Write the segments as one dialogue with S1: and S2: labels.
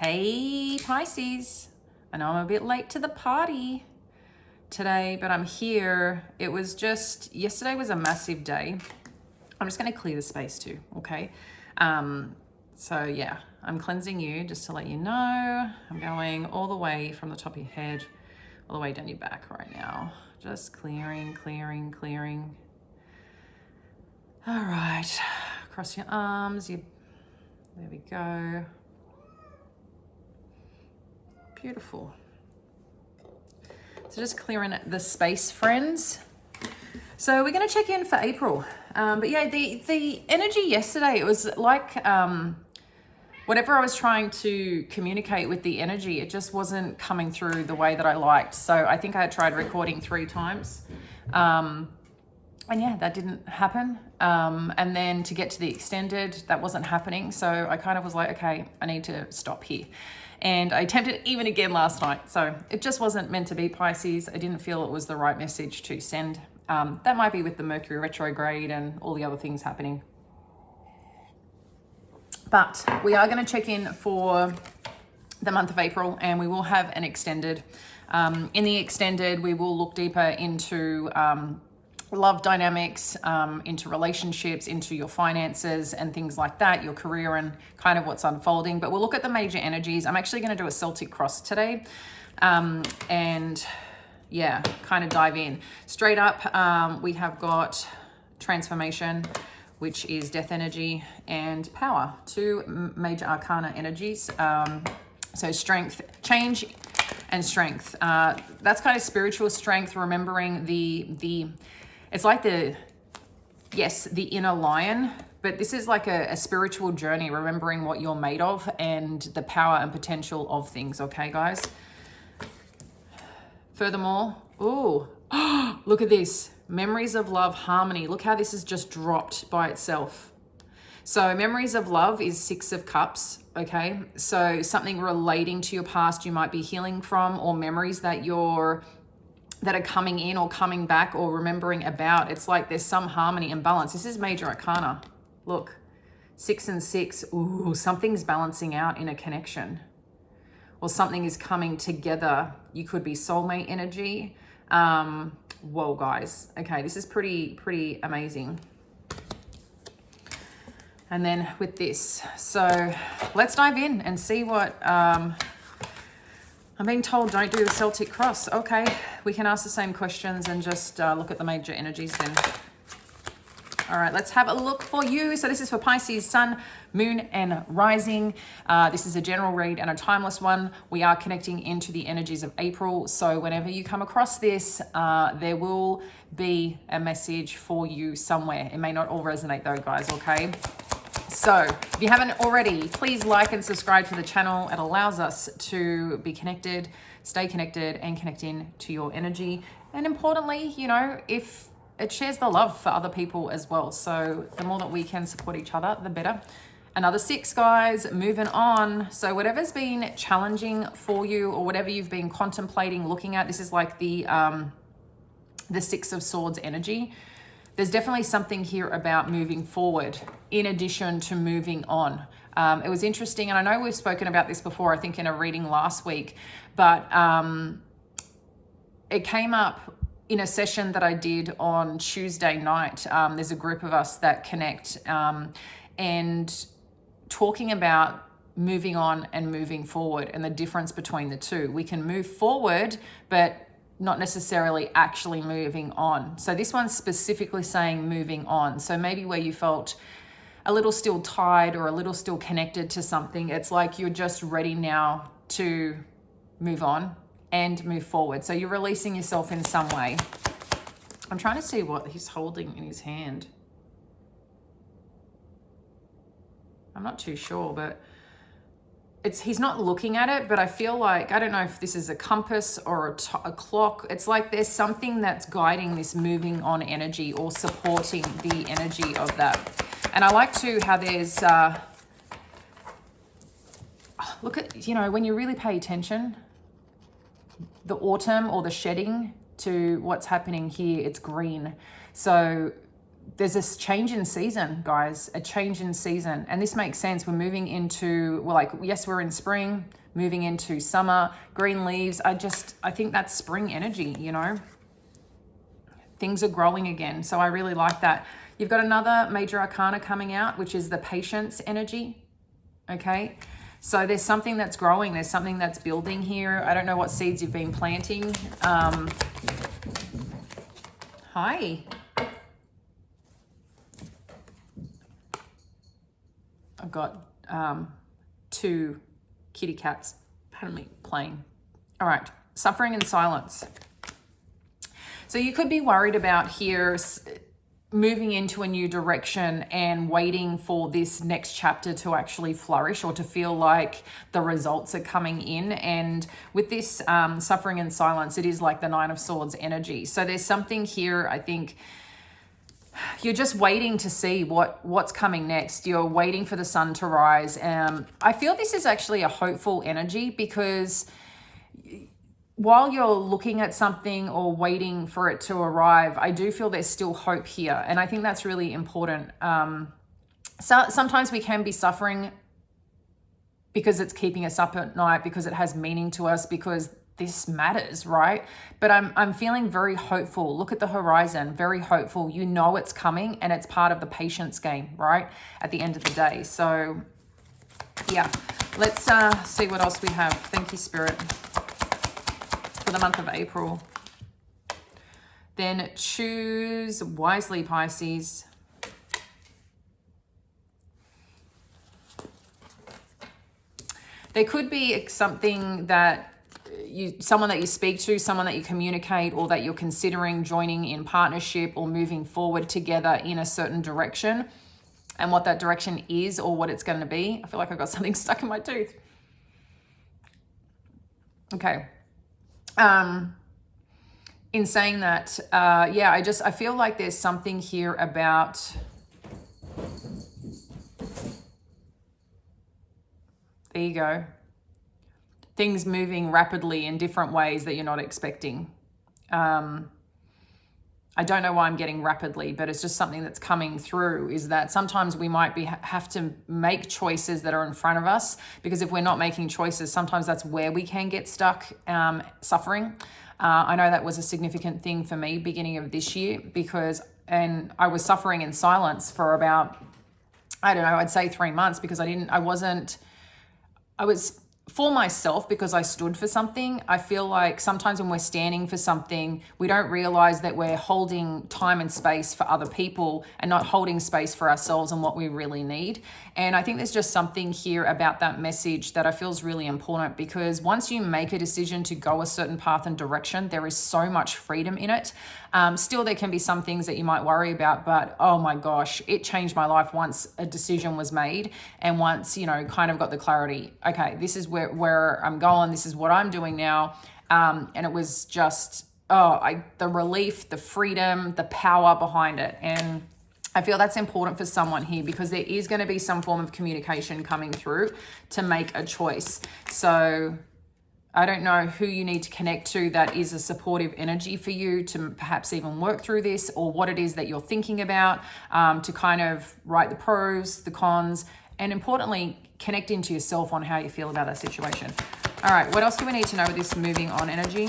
S1: Hey Pisces, I know I'm a bit late to the party today, but I'm here. It was just, yesterday was a massive day. I'm just going to clear the space too, okay? So yeah, I'm cleansing you just to let you know. I'm going all the way from the top of your head, all the way down your back right now. Just clearing. All right, across your arms, there we go. Beautiful. So just clearing the space, friends. So we're going to check in for April. But yeah, the energy yesterday, it was like whatever I was trying to communicate with the energy, it just wasn't coming through the way that I liked. So I think I had tried recording 3 times. And yeah, that didn't happen. And then to get to the extended, that wasn't happening. So I kind of was like, okay, I need to stop here. And I attempted even again last night. So it just wasn't meant to be, Pisces. I didn't feel it was the right message to send. That might be with the Mercury retrograde and all the other things happening. But we are going to check in for the month of April, and we will have an extended. In the extended, we will look deeper into love dynamics, into relationships, into your finances and things like that, your career and kind of what's unfolding. But we'll look at the major energies. I'm actually going to do a Celtic cross today. And yeah, kind of dive in. Straight up, we have got transformation, which is death energy, and power, 2 major arcana energies. So strength, change and strength. That's kind of spiritual strength, remembering it's like the inner lion, but this is like a spiritual journey, remembering what you're made of and the power and potential of things, okay, guys? Furthermore, look at this. Memories of love, harmony. Look how this is just dropped by itself. So memories of love is 6 of cups, okay? So something relating to your past you might be healing from, or memories that are coming in or coming back or remembering about. It's like there's some harmony and balance. This is major arcana. Look, 6 and 6. Ooh, something's balancing out in a connection, or something is coming together. You could be soulmate energy. Whoa, guys. Okay, this is pretty amazing. And then with this, so let's dive in and see what I'm being told. Don't do the Celtic cross. Okay, we can ask the same questions and just look at the major energies then. All right, let's have a look for you. So this is for Pisces, Sun, Moon, and Rising. This is a general read and a timeless one. We are connecting into the energies of April. So whenever you come across this, there will be a message for you somewhere. It may not all resonate though, guys, okay? So if you haven't already, please like and subscribe to the channel. It allows us to be connected, stay connected, and connect in to your energy. And importantly, you know, if it shares the love for other people as well. So the more that we can support each other, the better. Another 6, guys, moving on. So whatever's been challenging for you, or whatever you've been contemplating, looking at, this is like the 6 of Swords energy. There's definitely something here about moving forward in addition to moving on. It was interesting, and I know we've spoken about this before, I think in a reading last week, but it came up in a session that I did on Tuesday night. There's a group of us that connect and talking about moving on and moving forward and the difference between the two. We can move forward, but not necessarily actually moving on. So this one's specifically saying moving on. So maybe where you felt a little still tied or a little still connected to something, it's like you're just ready now to move on and move forward. So you're releasing yourself in some way. I'm trying to see what he's holding in his hand. I'm not too sure, but he's not looking at it, but I feel like, I don't know if this is a compass or a clock. It's like there's something that's guiding this moving on energy or supporting the energy of that. And I like too how there's, look at, you know, when you really pay attention, the autumn or the shedding to what's happening here, it's green. So there's this change in season, guys, a change in season. And this makes sense. We're moving into, well, like, yes, we're in spring, moving into summer, green leaves. I think that's spring energy, you know. Things are growing again. So I really like that. You've got another major arcana coming out, which is the patience energy. Okay. So there's something that's growing. There's something that's building here. I don't know what seeds you've been planting. Hi. I've got 2 kitty cats, pardon me, playing. All right. Suffering in silence. So you could be worried about here moving into a new direction and waiting for this next chapter to actually flourish or to feel like the results are coming in. And with this suffering in silence, it is like the 9 of Swords energy. So there's something here, I think, you're just waiting to see what's coming next. You're waiting for the sun to rise. I feel this is actually a hopeful energy because while you're looking at something or waiting for it to arrive, I do feel there's still hope here. And I think that's really important. So sometimes we can be suffering because it's keeping us up at night, because it has meaning to us, because this matters, right? But I'm feeling very hopeful. Look at the horizon, very hopeful. You know it's coming, and it's part of the patience game, right? At the end of the day. So yeah, let's see what else we have. Thank you, Spirit. For the month of April. Then choose wisely, Pisces. There could be something that someone that you speak to, someone that you communicate, or that you're considering joining in partnership or moving forward together in a certain direction. And what that direction is or what it's going to be. I feel like I've got something stuck in my tooth. Okay. In saying that, yeah, I feel like there's something here about, there you go, things moving rapidly in different ways that you're not expecting. I don't know why I'm getting rapidly, but it's just something that's coming through, is that sometimes we might have to make choices that are in front of us, because if we're not making choices, sometimes that's where we can get stuck, suffering. I know that was a significant thing for me beginning of this year, and I was suffering in silence for about, I don't know, I'd say 3 months, because I was for myself because I stood for something. I feel like sometimes when we're standing for something, we don't realize that we're holding time and space for other people and not holding space for ourselves and what we really need. And I think there's just something here about that message that I feel is really important, because once you make a decision to go a certain path and direction, there is so much freedom in it. Still, there can be some things that you might worry about, but oh my gosh, it changed my life once a decision was made, and once, kind of got the clarity. Okay, this is where I'm going. This is what I'm doing now. And it was just, the relief, the freedom, the power behind it. And I feel that's important for someone here, because there is going to be some form of communication coming through to make a choice. So I don't know who you need to connect to that is a supportive energy for you to perhaps even work through this, or what it is that you're thinking about, to kind of write the pros, the cons, and importantly, connect into yourself on how you feel about that situation. All right, what else do we need to know with this moving on energy?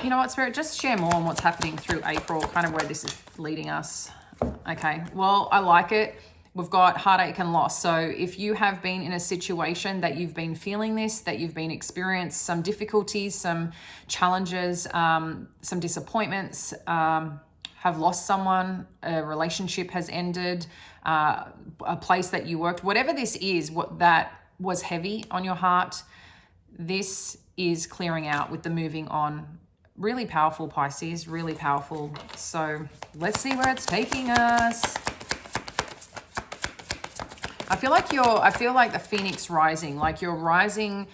S1: You know what, Spirit, just share more on what's happening through April, kind of where this is leading us. Okay, well, I like it. We've got heartache and loss. So if you have been in a situation that you've been feeling this, that you've been experienced some difficulties, some challenges, some disappointments, have lost someone, a relationship has ended, a place that you worked, whatever this is, what that was heavy on your heart, this is clearing out with the moving on. Really powerful, Pisces, really powerful. So let's see where it's taking us. I feel like the phoenix rising, like you're rising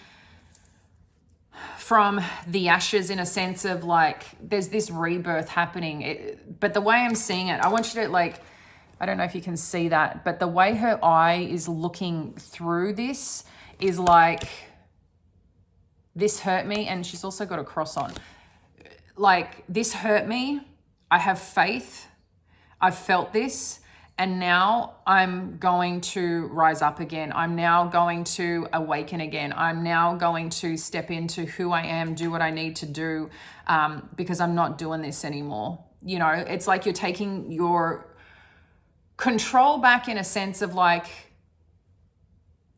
S1: from the ashes, in a sense of like, there's this rebirth happening. But the way I'm seeing it, I want you to I don't know if you can see that, but the way her eye is looking through this is like, this hurt me. And she's also got a cross on. Like, this hurt me. I have faith. I've felt this. And now I'm going to rise up again. I'm now going to awaken again. I'm now going to step into who I am, do what I need to do, because I'm not doing this anymore. You know, it's like you're taking your control back in a sense of like,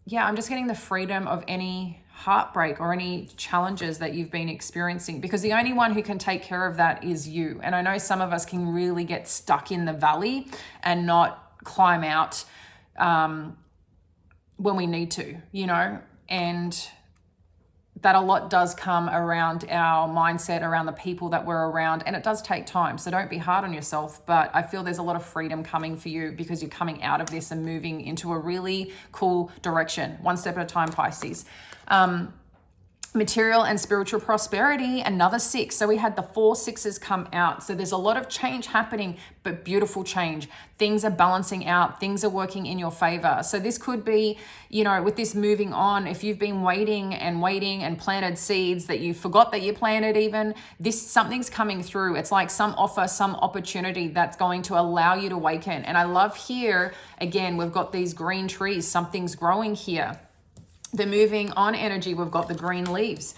S1: yeah, I'm just getting the freedom of any heartbreak or any challenges that you've been experiencing, because the only one who can take care of that is you. And I know some of us can really get stuck in the valley and not climb out when we need to, you know, and that a lot does come around our mindset, around the people that we're around, and it does take time. So don't be hard on yourself, but I feel there's a lot of freedom coming for you because you're coming out of this and moving into a really cool direction, one step at a time, Pisces. Material and spiritual prosperity, another 6. So we had the 4 6s come out. So there's a lot of change happening, but beautiful change. Things are balancing out. Things are working in your favor. So this could be, you know, with this moving on, if you've been waiting and planted seeds that you forgot that you planted even, something's coming through. It's like some offer, some opportunity that's going to allow you to awaken. And I love here, again, we've got these green trees. Something's growing here. The moving on energy, we've got the green leaves.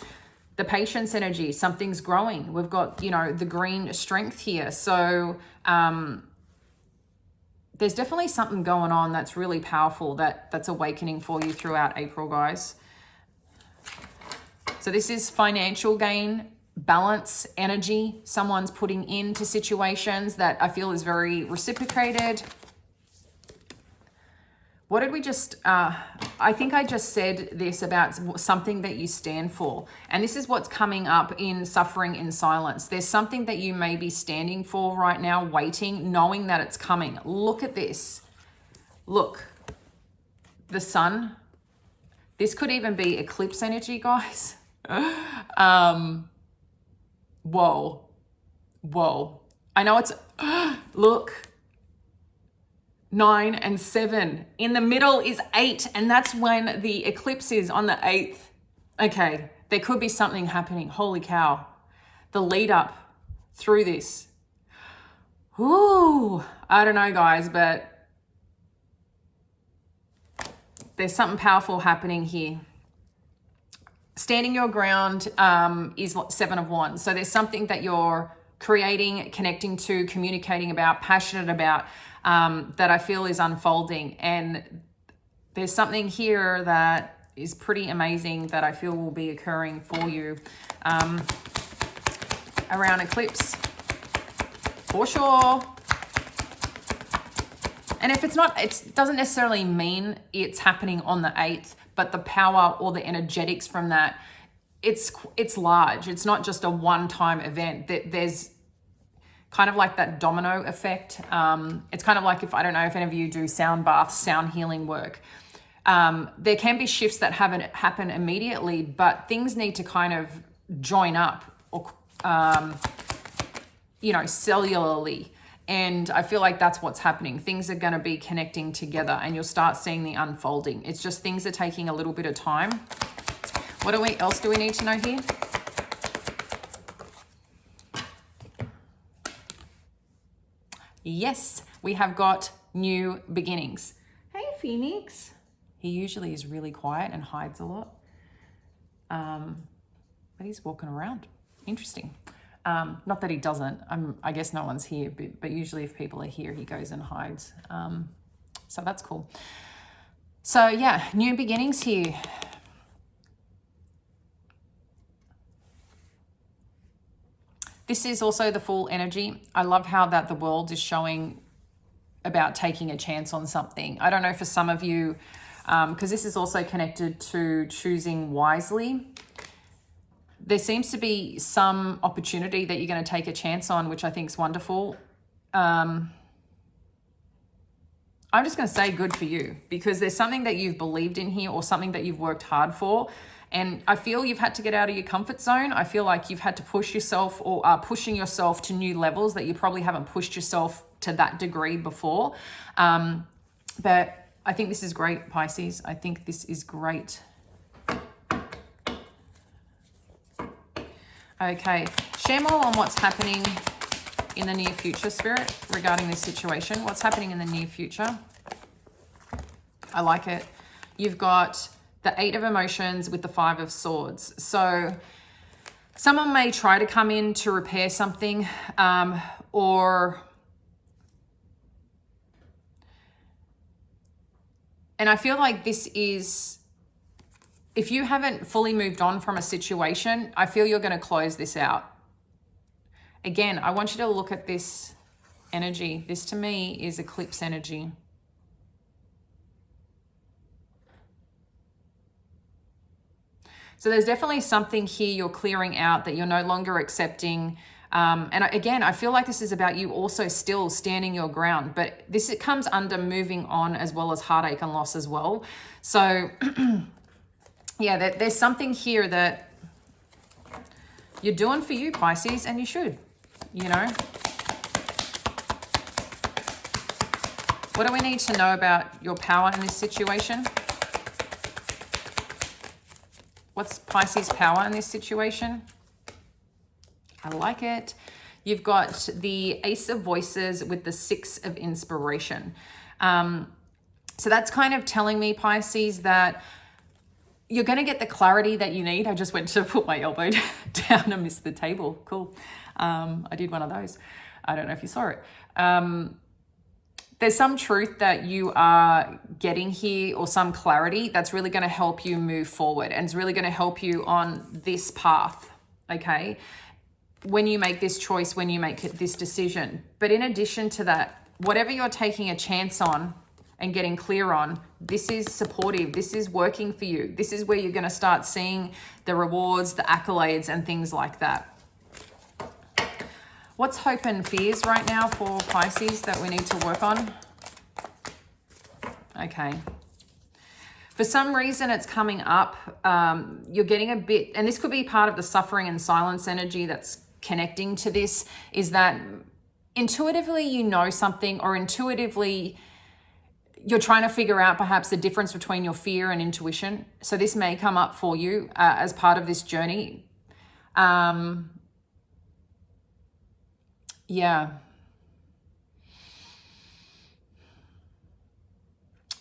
S1: The patience energy, something's growing. We've got, you know, the green strength here. So there's definitely something going on that's really powerful that's awakening for you throughout April, guys. So this is financial gain, balance, energy. Someone's putting into situations that I feel is very reciprocated. What did we just, I think I just said this about something that you stand for. And this is what's coming up in suffering in silence. There's something that you may be standing for right now, waiting, knowing that it's coming. Look at this. Look, the sun. This could even be eclipse energy, guys. Whoa. Whoa. I know it's, look. 9 and 7. In the middle is 8, and that's when the eclipse is on the 8th. Okay, there could be something happening. Holy cow. The lead up through this. Ooh, I don't know, guys, but there's something powerful happening here. Standing your ground is 7 of Wands. So there's something that you're creating, connecting to, communicating about, passionate about, that I feel is unfolding. And there's something here that is pretty amazing that I feel will be occurring for you around eclipse, for sure. And if it's not, it doesn't necessarily mean it's happening on the 8th, but the power or the energetics from that, it's large. It's not just a one-time event. There's kind of like that domino effect. It's kind of like, if I don't know if any of you do sound baths, sound healing work. There can be shifts that happen immediately, but things need to kind of join up, or you know, cellularly. And I feel like that's what's happening. Things are going to be connecting together, and you'll start seeing the unfolding. It's just things are taking a little bit of time. What else do we need to know here? Yes, we have got new beginnings. Hey, Phoenix. He usually is really quiet and hides a lot. But he's walking around. Interesting. Not that he doesn't. I guess no one's here, but usually if people are here, he goes and hides. So that's cool. So yeah, new beginnings here. This is also the full energy. I love how that the world is showing about taking a chance on something. I don't know for some of you, because this is also connected to choosing wisely. There seems to be some opportunity that you're going to take a chance on, which I think is wonderful. I'm just going to say good for you, because there's something that you've believed in here, or something that you've worked hard for. And I feel you've had to get out of your comfort zone. I feel like you've had to push yourself, or are pushing yourself to new levels that you probably haven't pushed yourself to that degree before. But I think this is great, Pisces. I think this is great. Okay, share more on what's happening in the near future, Spirit, regarding this situation? What's happening in the near future? I like it. You've got the 8 of emotions with the 5 of swords. So someone may try to come in to repair something, or... And I feel like this is, if you haven't fully moved on from a situation, I feel you're going to close this out. Again, I want you to look at this energy. This to me is eclipse energy. So there's definitely something here you're clearing out that you're no longer accepting. And again, I feel like this is about you also still standing your ground, but it comes under moving on as well as heartache and loss as well. So yeah, there's something here that you're doing for you, Pisces, and you should, you know. What do we need to know about your power in this situation? What's Pisces' power in this situation? I like it. You've got the Ace of Voices with the 6 of Inspiration. So that's kind of telling me, Pisces, that you're going to get the clarity that you need. I just went to put my elbow down and missed the table. Cool. I did one of those. I don't know if you saw it. There's some truth that you are getting here, or some clarity that's really going to help you move forward, and it's really going to help you on this path, okay? When you make this choice, when you make this decision. But in addition to that, whatever you're taking a chance on and getting clear on, this is supportive. This is working for you. This is where you're going to start seeing the rewards, the accolades, and things like that. What's hope and fears right now for Pisces that we need to work on? Okay. For some reason, it's coming up. You're getting a bit, and this could be part of the suffering and silence energy that's connecting to this, is that intuitively you know something, or intuitively you're trying to figure out perhaps the difference between your fear and intuition. So this may come up for you as part of this journey. Yeah.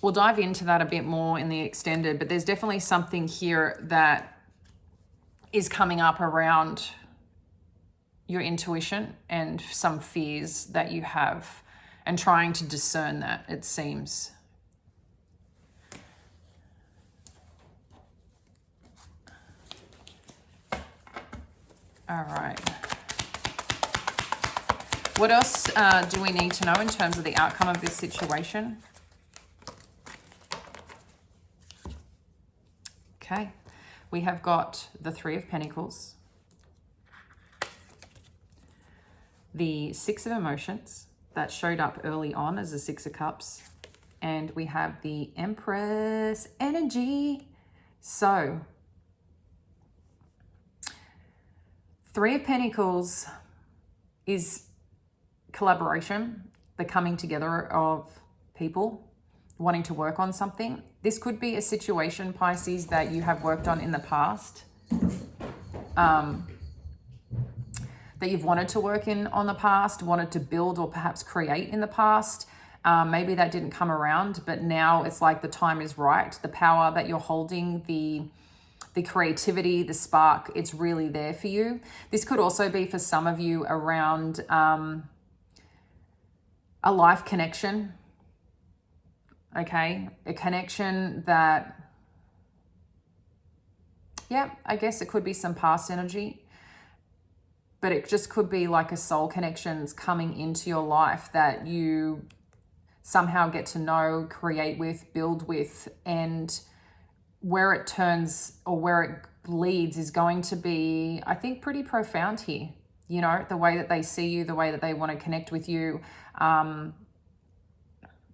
S1: We'll dive into that a bit more in the extended, but there's definitely something here that is coming up around your intuition and some fears that you have, and trying to discern that, it seems. All right. What else do we need to know in terms of the outcome of this situation? Okay, we have got the 3 of Pentacles, the 6 of Emotions that showed up early on as the 6 of Cups, and we have the Empress energy. So 3 of Pentacles is collaboration, the coming together of people wanting to work on something. This could be a situation, Pisces, that you have worked on in the past, that you've wanted to work on the past, wanted to build or perhaps create in the past. Maybe that didn't come around, but now it's like the time is right. The power that you're holding, the creativity, the spark, it's really there for you. This could also be for some of you around a life connection. Okay, a connection that, yeah, I guess it could be some past energy, but it just could be like a soul connections coming into your life that you somehow get to know, create with, build with, and where it turns or where it leads is going to be, I think, pretty profound here. You know, the way that they see you, the way that they want to connect with you.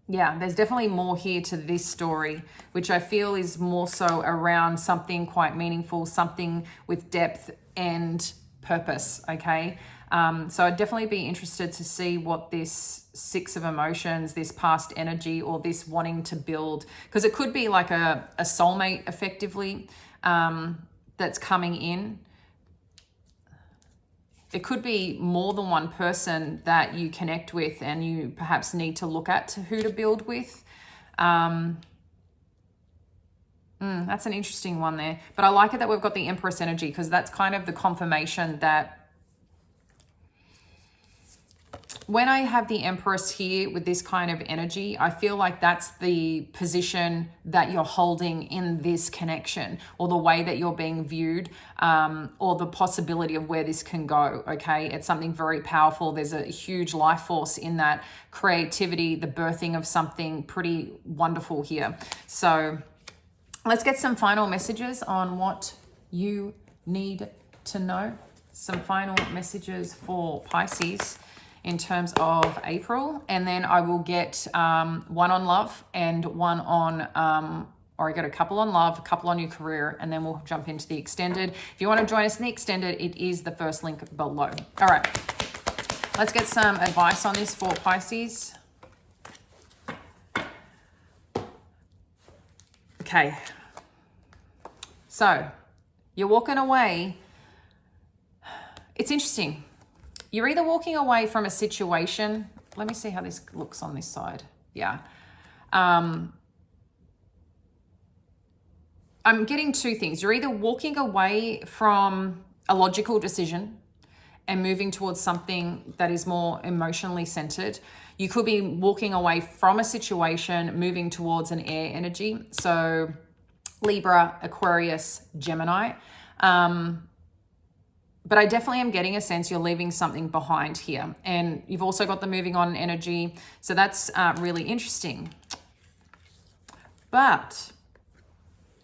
S1: Yeah, there's definitely more here to this story, which I feel is more so around something quite meaningful, something with depth and purpose, okay? So I'd definitely be interested to see what this 6 of Emotions, this past energy, or this wanting to build, because it could be like a soulmate effectively that's coming in. it could be more than one person that you connect with and you perhaps need to look at who to build with. That's an interesting one there. But I like it that we've got the Empress energy, because that's kind of the confirmation that when I have the Empress here with this kind of energy, I feel like that's the position that you're holding in this connection, or the way that you're being viewed, or the possibility of where this can go, okay? It's something very powerful. There's a huge life force in that creativity, the birthing of something pretty wonderful here. So let's get some final messages on what you need to know. Some final messages for Pisces in terms of April, and then I will get one on love and one on, or I got a couple on love, a couple on your career, and then we'll jump into the extended. If you want to join us in the extended, it is the first link below. All right, let's get some advice on this for Pisces. Okay, so you're walking away. It's interesting. You're either walking away from a situation. Let me see how this looks on this side. Yeah. I'm getting two things. You're either walking away from a logical decision and moving towards something that is more emotionally centered. You could be walking away from a situation, moving towards an air energy. So Libra, Aquarius, Gemini. But I definitely am getting a sense you're leaving something behind here. And you've also got the moving on energy. So that's really interesting. But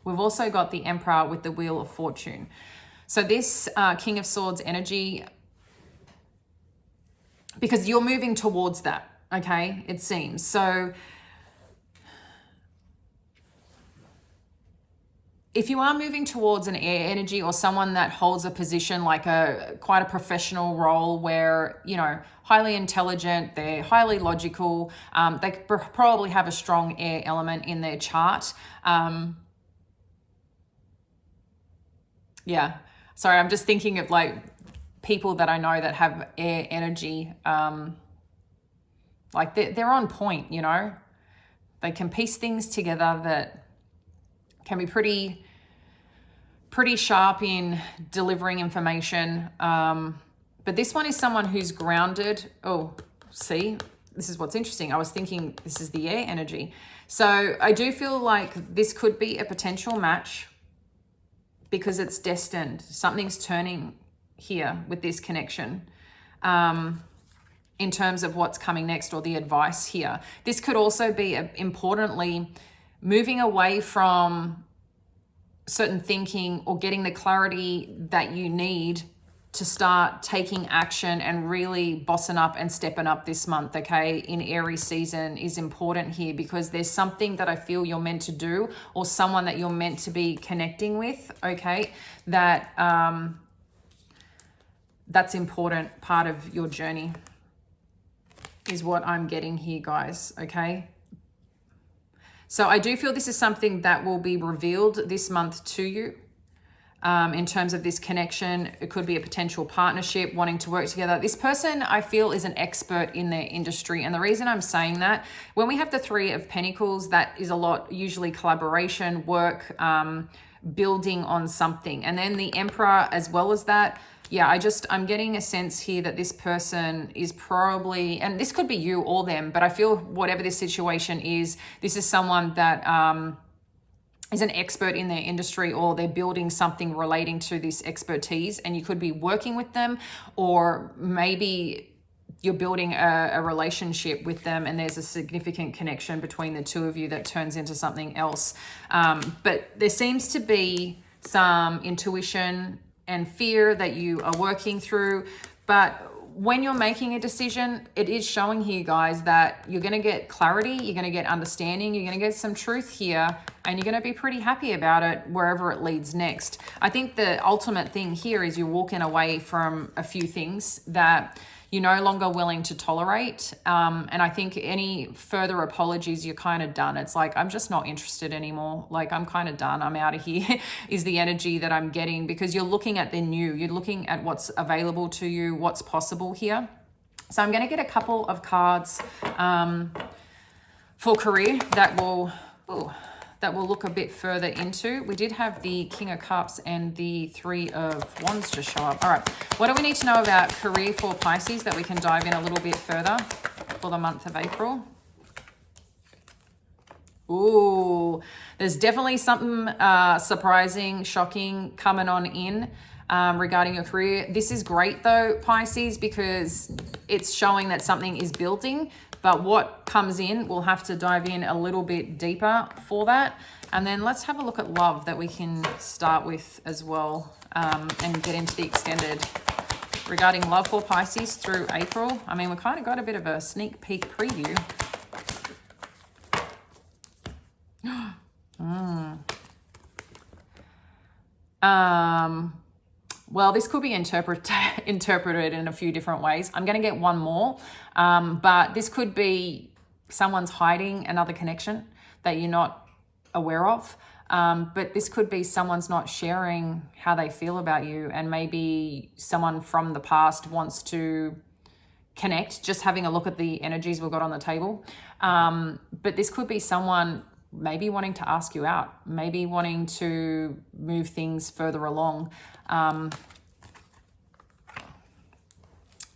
S1: we've also got the Emperor with the Wheel of Fortune. So this King of Swords energy, because you're moving towards that, okay, it seems. So if you are moving towards an air energy, or someone that holds a position like quite a professional role where, you know, highly intelligent, they're highly logical, they probably have a strong air element in their chart. Yeah, sorry, I'm just thinking of like people that I know that have air energy, like they're on point, you know, they can piece things together that can be pretty sharp in delivering information. But this one is someone who's grounded. Oh, see, this is what's interesting. I was thinking this is the air energy. So I do feel like this could be a potential match because it's destined. Something's turning here with this connection. In terms of what's coming next, or the advice here. This could also be, importantly, moving away from certain thinking or getting the clarity that you need to start taking action and really bossing up and stepping up this month, okay, in Aries season is important here, because there's something that I feel you're meant to do, or someone that you're meant to be connecting with, okay, that that's important part of your journey is what I'm getting here, guys, okay? So I do feel this is something that will be revealed this month to you. In terms of this connection, it could be a potential partnership, wanting to work together. This person, I feel, is an expert in their industry. And the reason I'm saying that, when we have the Three of Pentacles, that is a lot, usually collaboration, work, building on something. And then the Emperor as well as that. Yeah, I'm getting a sense here that this person is probably, and this could be you or them, but I feel whatever this situation is, this is someone that is an expert in their industry, or they're building something relating to this expertise, and you could be working with them, or maybe you're building a relationship with them and there's a significant connection between the two of you that turns into something else. But there seems to be some intuition and fear that you are working through. But when you're making a decision, it is showing here, guys, that you're going to get clarity, you're going to get understanding, you're going to get some truth here, and you're going to be pretty happy about it wherever it leads next. I think the ultimate thing here is you're walking away from a few things that you're no longer willing to tolerate. And I think any further apologies, you're kind of done. It's like, I'm just not interested anymore. Like, I'm kind of done. I'm out of here is the energy that I'm getting, because you're looking at the new. You're looking at what's available to you, what's possible here. So I'm going to get a couple of cards for career that will look a bit further into. We did have the King of Cups and the Three of Wands just show up. All right, what do we need to know about career for Pisces that we can dive in a little bit further for the month of April? Ooh, there's definitely something surprising, shocking coming on in regarding your career. This is great though, Pisces, because it's showing that something is building. But what comes in, we'll have to dive in a little bit deeper for that. And then let's have a look at love that we can start with as well, and get into the extended regarding love for Pisces through April. I mean, we kind of got a bit of a sneak peek preview. Well, this could be interpreted in a few different ways. I'm going to get one more, but this could be someone's hiding another connection that you're not aware of. But this could be someone's not sharing how they feel about you, and maybe someone from the past wants to connect, just having a look at the energies we've got on the table. But this could be someone maybe wanting to ask you out, maybe wanting to move things further along.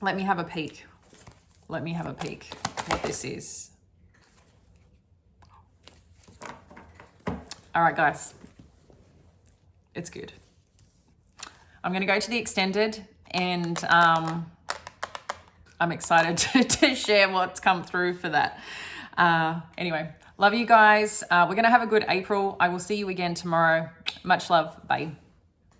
S1: Let me have a peek. Let me have a peek what this is. All right, guys. It's good. I'm going to go to the extended, and I'm excited to share what's come through for that. Anyway, love you guys. We're going to have a good April. I will see you again tomorrow. Much love. Bye.